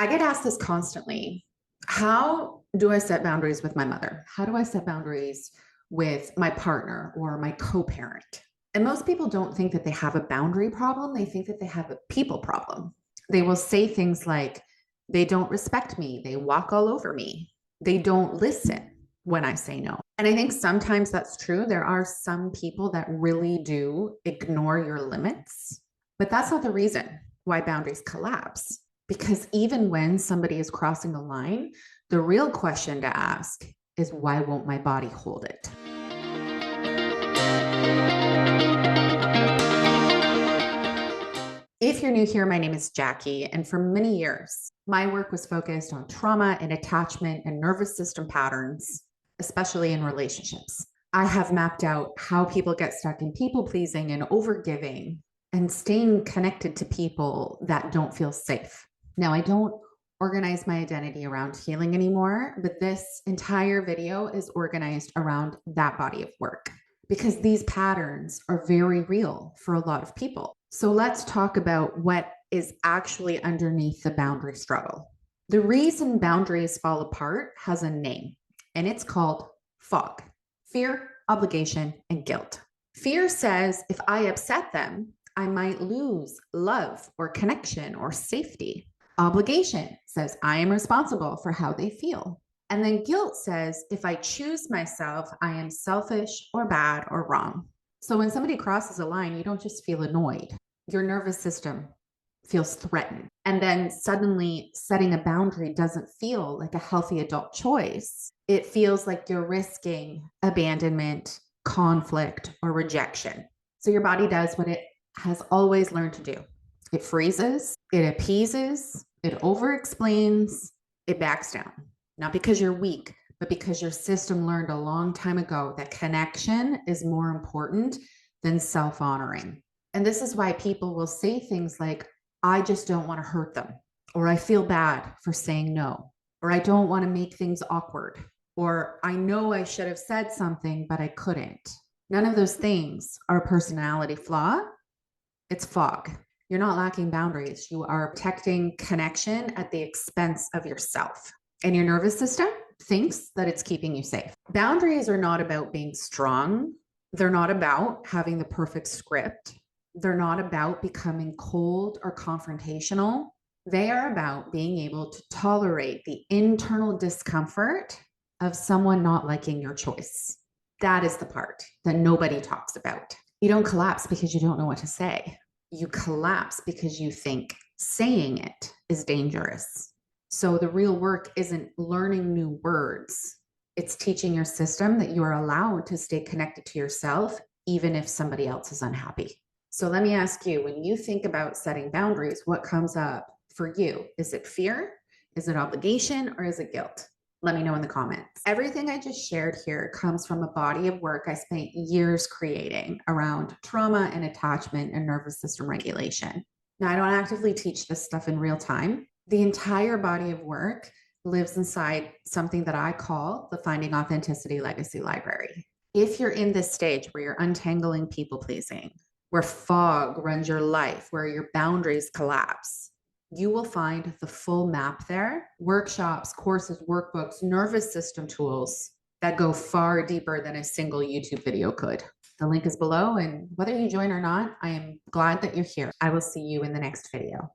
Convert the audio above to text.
I get asked this constantly. How do I set boundaries with my mother? How do I set boundaries with my partner or my co parent? And most people don't think that they have a boundary problem. They think that they have a people problem. They will say things like, they don't respect me. They walk all over me. They don't listen when I say no. And I think sometimes that's true. There are some people that really do ignore your limits, but that's not the reason why boundaries collapse. Because even when somebody is crossing a line, the real question to ask is, why won't my body hold it? If you're new here, my name is Jackie, and for many years, my work was focused on trauma and attachment and nervous system patterns, especially in relationships. I have mapped out how people get stuck in people pleasing and overgiving and staying connected to people that don't feel safe. Now, I don't organize my identity around healing anymore, but this entire video is organized around that body of work because these patterns are very real for a lot of people. So let's talk about what is actually underneath the boundary struggle. The reason boundaries fall apart has a name, and it's called fog: fear, obligation, and guilt. Fear says if I upset them, I might lose love or connection or safety. Obligation says I am responsible for how they feel. And then guilt says if I choose myself, I am selfish or bad or wrong. So when somebody crosses a line, you don't just feel annoyed. Your nervous system feels threatened. And then suddenly setting a boundary doesn't feel like a healthy adult choice. It feels like you're risking abandonment, conflict, or rejection. So your body does what it has always learned to do. It freezes, it appeases, it over-explains, it backs down. Not because you're weak, but because your system learned a long time ago that connection is more important than self-honoring. And this is why people will say things like, I just don't want to hurt them, or I feel bad for saying no, or I don't want to make things awkward, or I know I should have said something, but I couldn't. None of those things are a personality flaw. It's fog. You're not lacking boundaries. You are protecting connection at the expense of yourself. And your nervous system thinks that it's keeping you safe. Boundaries are not about being strong. They're not about having the perfect script. They're not about becoming cold or confrontational. They are about being able to tolerate the internal discomfort of someone not liking your choice. That is the part that nobody talks about. You don't collapse because you don't know what to say. You collapse because you think saying it is dangerous. So the real work isn't learning new words. It's teaching your system that you are allowed to stay connected to yourself, even if somebody else is unhappy. So let me ask you, when you think about setting boundaries, what comes up for you? Is it fear? Is it obligation? Or is it guilt? Let me know in the comments. Everything I just shared here comes from a body of work I spent years creating around trauma and attachment and nervous system regulation. Now, I don't actively teach this stuff in real time. The entire body of work lives inside something that I call the Finding Authenticity Legacy Library. If you're in this stage where you're untangling people pleasing, where fog runs your life, where your boundaries collapse, you will find the full map there: workshops, courses, workbooks, nervous system tools that go far deeper than a single YouTube video could. The link is below, and whether you join or not, I am glad that you're here. I will see you in the next video.